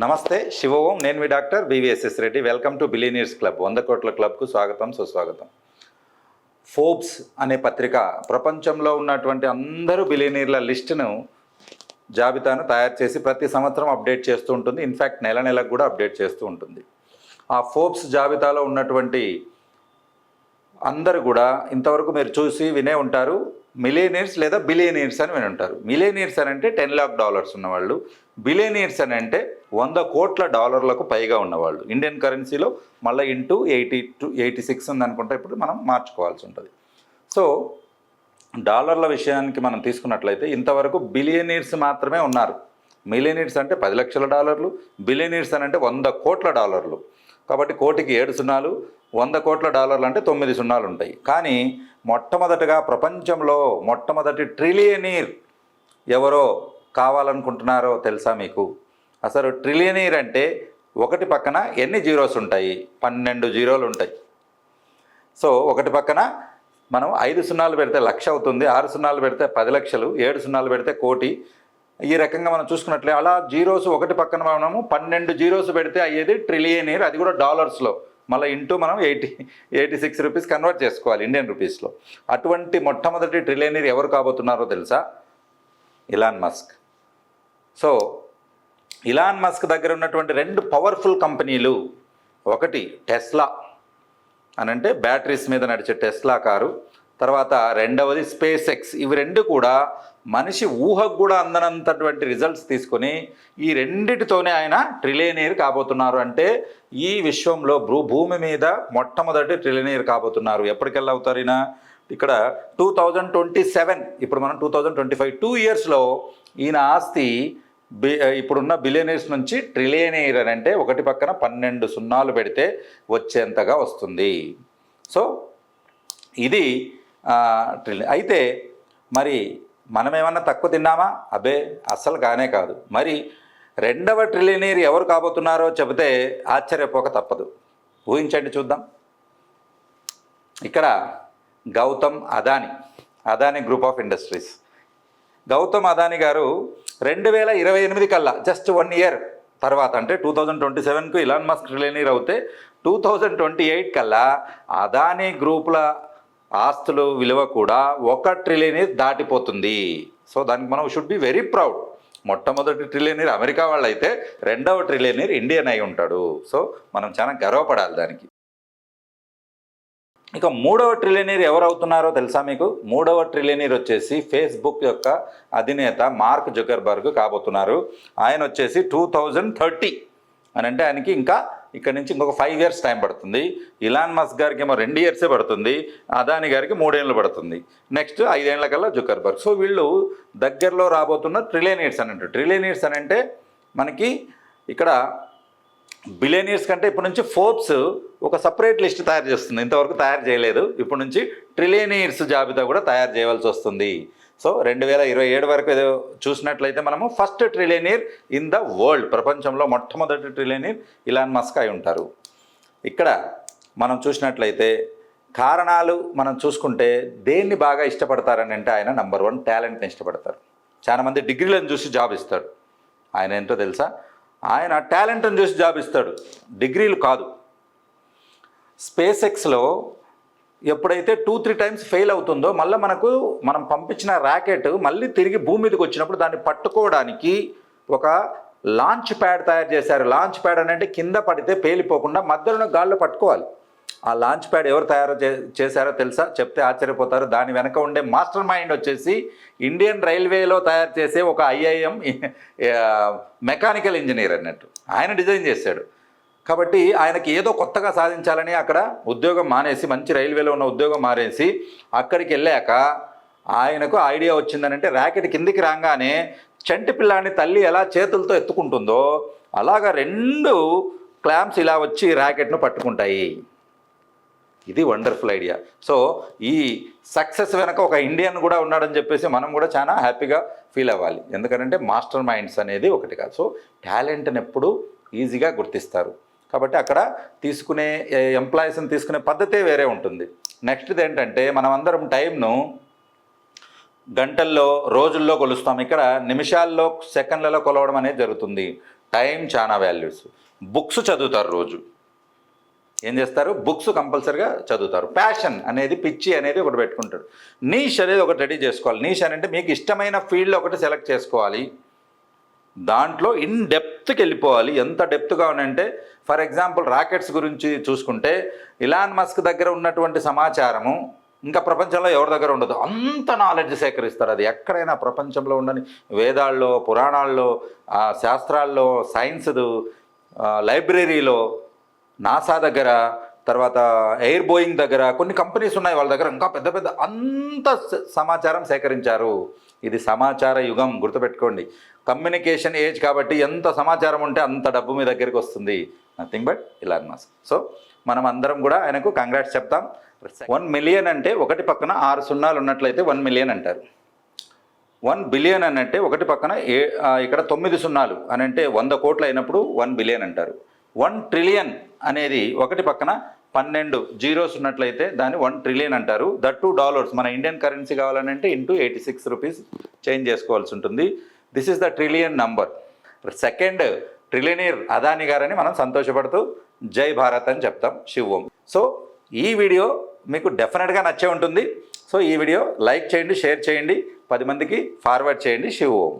నమస్తే శివోం. నేను మీ doctor BVSS Reddy. Welcome to billionaires club. 100 కోట్ల క్లబ్కు స్వాగతం, సుస్వాగతం. ఫోర్బ్స్ అనే పత్రిక ప్రపంచంలో ఉన్నటువంటి అందరూ బిలియనీర్ల లిస్టును జాబితాను తయారు చేసి ప్రతి సంవత్సరం అప్డేట్ చేస్తూ ఉంటుంది. ఇన్ఫ్యాక్ట్ నెల నెలకు కూడా అప్డేట్ చేస్తూ ఉంటుంది. ఆ ఫోర్బ్స్ జాబితాలో ఉన్నటువంటి అందరూ కూడా ఇంతవరకు మీరు చూసి వినే ఉంటారు, మిలియనీర్స్ లేదా బిలియనీర్స్ అని విని ఉంటారు. మిలియనీర్స్ అని అంటే $10 lakh ఉన్నవాళ్ళు, బిలియనీర్స్ అని అంటే 100 కోట్ల డాలర్లకు పైగా ఉన్నవాళ్ళు. ఇండియన్ కరెన్సీలో మళ్ళీ ఇంటూ 86 ఉందనుకుంటే ఇప్పుడు మనం మార్చుకోవాల్సి ఉంటుంది. సో డాలర్ల విషయానికి మనం తీసుకున్నట్లయితే ఇంతవరకు బిలియనీర్స్ మాత్రమే ఉన్నారు. మిలియనీర్స్ అంటే $10 లక్షల, బిలియనీర్స్ అని అంటే 100 కోట్ల డాలర్లు. కాబట్టి కోటికి 7 సున్నాలు, 100 కోట్ల డాలర్లు అంటే 9 సున్నాలు ఉంటాయి. కానీ మొట్టమొదటగా ప్రపంచంలో మొట్టమొదటి ట్రిలియనీర్ ఎవరో కావాలనుకుంటున్నారో తెలుసా మీకు? అసలు ట్రిలియనీర్ అంటే ఒకటి పక్కన ఎన్ని జీరోస్ ఉంటాయి? 12 జీరోలు ఉంటాయి. సో ఒకటి పక్కన మనం 5 సున్నాలు పెడితే లక్ష అవుతుంది, 6 సున్నాలు పెడితే 10 లక్షలు, 7 సున్నాలు పెడితే కోటి. ఈ రకంగా మనం చూసుకున్నట్లే అలా జీరోస్ ఒకటి పక్కన మనము 12 జీరోస్ పెడితే అయ్యేది ట్రిలియనీర్. అది కూడా డాలర్స్లో, మళ్ళీ ఇంటూ మనం 86 రూపీస్ కన్వర్ట్ చేసుకోవాలి ఇండియన్ రూపీస్లో. అటువంటి మొట్టమొదటి ట్రిలియనీర్ ఎవరు కాబోతున్నారో తెలుసా? Elon Musk. So Elon Musk దగ్గర ఉన్నటువంటి 2 పవర్ఫుల్ కంపెనీలు, ఒకటి టెస్లా అని అంటే బ్యాటరీస్ మీద నడిచే టెస్లా కారు, తర్వాత రెండవది స్పేస్ ఎక్స్. ఇవి 2 కూడా మనిషి ఊహకు కూడా అందనంతటువంటి రిజల్ట్స్ తీసుకొని ఈ రెండిటితోనే ఆయన ట్రిలియనీర్ కాబోతున్నారు. అంటే ఈ విశ్వంలో భూమి మీద మొట్టమొదటి ట్రిలియనీర్ కాబోతున్నారు. ఎప్పటికెళ్ళి అవుతారు ఈయన? ఇక్కడ 2027, ఇప్పుడు మనం 2025, 2 ఇయర్స్లో ఈయన ఆస్తి ఇప్పుడున్న బిలియనీర్స్ నుంచి ట్రిలియనీర్ అని అంటే ఒకటి పక్కన 12 సున్నాలు పెడితే వచ్చేంతగా వస్తుంది. సో ఇది అయితే మరి మనమేమన్నా తక్కువ తిన్నామా? అబ్బే, అస్సలు కానే కాదు. మరి రెండవ ట్రిలియనీర్ ఎవరు కాబోతున్నారో చెబితే ఆశ్చర్యపోక తప్పదు. ఊహించండి, చూద్దాం. ఇక్కడ Gautam Adani group of industries. Gautam Adani గారు 2028 కల్లా, జస్ట్ 1 ఇయర్ తర్వాత, అంటే 2027కు ఇలాన్ మస్క్ ట్రిలియనీర్ అవుతే 2028 కల్లా అదానీ గ్రూపుల ఆస్తుల విలువ కూడా 1 ట్రిలియనీర్ దాటిపోతుంది. సో దానికి మనం షుడ్ బి వెరీ ప్రౌడ్. మొట్టమొదటి ట్రిలియనీర్ అమెరికా వాళ్ళు అయితే రెండవ ట్రిలియనీర్ ఇండియన్ అయి ఉంటాడు. సో మనం చాలా గర్వపడాలి దానికి. ఇక 3వ ట్రిలియనీర్ ఎవరు అవుతున్నారో తెలుసా మీకు? 3వ ట్రిలియనీర్ వచ్చేసి ఫేస్బుక్ యొక్క అధినేత మార్క్ జుకర్బర్గ్ కాబోతున్నారు. ఆయన వచ్చేసి 2030 అని అంటే ఆయనకి ఇంకా ఇక్కడ నుంచి ఇంకొక 5 ఇయర్స్ టైం పడుతుంది. ఇలాన్ మస్క్ గారికి ఏమో 2 ఇయర్సే పడుతుంది, అదానీ గారికి 3 ఏళ్ళు పడుతుంది. నెక్స్ట్ 5 ఏళ్ల కల్లా జుకర్బర్గ్. సో వీళ్ళు దగ్గరలో రాబోతున్న ట్రిలియనీర్స్ అని అంటారు. ట్రిలియనీర్స్ అని అంటే మనకి ఇక్కడ బిలియనీర్స్ కంటే ఇప్పటి నుంచి ఫోర్బ్స్ ఒక సపరేట్ లిస్ట్ తయారు చేస్తుంది. ఇంతవరకు తయారు చేయలేదు. ఇప్పటి నుంచి ట్రిలియనీర్స్ జాబితా కూడా తయారు చేయవలసి వస్తుంది. సో 2027 వరకు ఏదో చూసినట్లయితే మనము first trillionaire in the world, ప్రపంచంలో మొట్టమొదటి ట్రిలియనీర్ ఇలాన్ మస్క్ అయి ఉంటారు. ఇక్కడ మనం చూసినట్లయితే కారణాలు మనం చూసుకుంటే దేన్ని బాగా ఇష్టపడతారని అంటే ఆయన నంబర్ 1 టాలెంట్ని ఇష్టపడతారు. చాలామంది డిగ్రీలను చూసి జాబ్ ఇస్తాడు. ఆయన ఏంటో తెలుసా? ఆయన టాలెంట్ని చూసి జాబ్ ఇస్తాడు, డిగ్రీలు కాదు. స్పేస్ ఎక్స్లో ఎప్పుడైతే 2-3 టైమ్స్ ఫెయిల్ అవుతుందో మళ్ళీ మనం పంపించిన ర్యాకెట్ మళ్ళీ తిరిగి భూమి మీదకి వచ్చినప్పుడు దాన్ని పట్టుకోవడానికి ఒక లాంచ్ ప్యాడ్ తయారు చేశారు. లాంచ్ ప్యాడ్ అని అంటే కింద పడితే పేలిపోకుండా మధ్యలో గాల్లో పట్టుకోవాలి. ఆ లాంచ్ ప్యాడ్ ఎవరు తయారు చేశారో తెలుసా? చెప్తే ఆశ్చర్యపోతారు. దాని వెనక ఉండే మాస్టర్ మైండ్ వచ్చేసి ఇండియన్ రైల్వేలో తయారు చేసే ఒక IIM మెకానికల్ ఇంజనీర్ అన్నట్టు. ఆయన డిజైన్ చేశాడు. కాబట్టి ఆయనకి ఏదో కొత్తగా సాధించాలని అక్కడ ఉద్యోగం మానేసి, మంచి రైల్వేలో ఉన్న ఉద్యోగం మానేసి అక్కడికి వెళ్ళాక ఆయనకు ఐడియా వచ్చిందనంటే ర్యాకెట్ కిందికి రాగానే చంటి పిల్లాన్ని తల్లి ఎలా చేతులతో ఎత్తుకుంటుందో అలాగా 2 క్లాంప్స్ ఇలా వచ్చి ర్యాకెట్ను పట్టుకుంటాయి. ఇది వండర్ఫుల్ ఐడియా. సో ఈ సక్సెస్ వెనక ఒక ఇండియన్ కూడా ఉన్నాడని చెప్పేసి మనం కూడా చాలా హ్యాపీగా ఫీల్ అవ్వాలి. ఎందుకంటే మాస్టర్ మైండ్స్ అనేది ఒకటి కాదు. సో టాలెంట్ని ఎప్పుడు ఈజీగా గుర్తిస్తారు. కాబట్టి అక్కడ తీసుకునే ఎంప్లాయీస్ని తీసుకునే పద్ధతే వేరే ఉంటుంది. నెక్స్ట్ది ఏంటంటే మనం అందరం టైంను గంటల్లో, రోజుల్లో కొలుస్తాం. ఇక్కడ నిమిషాల్లో, సెకండ్లలో కొలవడం అనేది జరుగుతుంది. టైం చాలా వాల్యూస్. బుక్స్ చదువుతారు రోజు. ఏం చేస్తారు? బుక్స్ కంపల్సరీగా చదువుతారు. ప్యాషన్ అనేది, పిచ్చి అనేది ఒకటి పెట్టుకుంటాడు. నీష్ అనేది ఒకటి రెడీ చేసుకోవాలి. నీష్ అని అంటే మీకు ఇష్టమైన ఫీల్డ్ ఒకటి సెలెక్ట్ చేసుకోవాలి. దాంట్లో ఇన్ డెప్త్కి వెళ్ళిపోవాలి. ఎంత డెప్త్గా అంటే ఫర్ ఎగ్జాంపుల్ రాకెట్స్ గురించి చూసుకుంటే ఇలాన్ మస్క్ దగ్గర ఉన్నటువంటి సమాచారము ఇంకా ప్రపంచంలో ఎవరి దగ్గర ఉండదు. అంత నాలెడ్జ్ సేకరిస్తారు. అది ఎక్కడైనా ప్రపంచంలో ఉండని వేదాల్లో, పురాణాల్లో, శాస్త్రాల్లో, సైన్స్ లైబ్రరీలో, నాసా దగ్గర, తర్వాత ఎయిర్ బోయింగ్ దగ్గర కొన్ని కంపెనీస్ ఉన్నాయి. వాళ్ళ దగ్గర ఇంకా పెద్ద పెద్ద అంత సమాచారం సేకరించారు. ఇది సమాచార యుగం, గుర్తుపెట్టుకోండి. కమ్యూనికేషన్ ఏజ్ కాబట్టి ఎంత సమాచారం ఉంటే అంత డబ్బు మీ దగ్గరికి వస్తుంది. Nothing but Elon Musk. So మనం అందరం కూడా ఆయనకు కంగ్రాట్స్ చెప్తాం. 1 మిలియన్ అంటే ఒకటి పక్కన 6 సున్నాలు ఉన్నట్లయితే 1 మిలియన్ అంటారు. 1 బిలియన్ అని అంటే ఒకటి పక్కన ఇక్కడ 9 సున్నాలు అని అంటే 100 కోట్లు అయినప్పుడు 1 బిలియన్ అంటారు. 1 ట్రిలియన్ అనేది ఒకటి పక్కన 12 జీరోస్ ఉన్నట్లయితే దాన్ని 1 ట్రిలియన్ అంటారు. దట్ $2. మన ఇండియన్ కరెన్సీ కావాలని ఇంటూ 86 రూపీస్ చేంజ్ చేసుకోవాల్సి ఉంటుంది. This is the trillion number. Second trillionaire Adani గారని మనం సంతోషపడుతూ జై భారత్ అని చెప్తాం. శివ్ ఓం. సో ఈ వీడియో మీకు డెఫినెట్గా నచ్చే ఉంటుంది. సో ఈ వీడియో లైక్ చేయండి, షేర్ చేయండి, 10 మందికి ఫార్వర్డ్ చేయండి. శివ్ ఓం.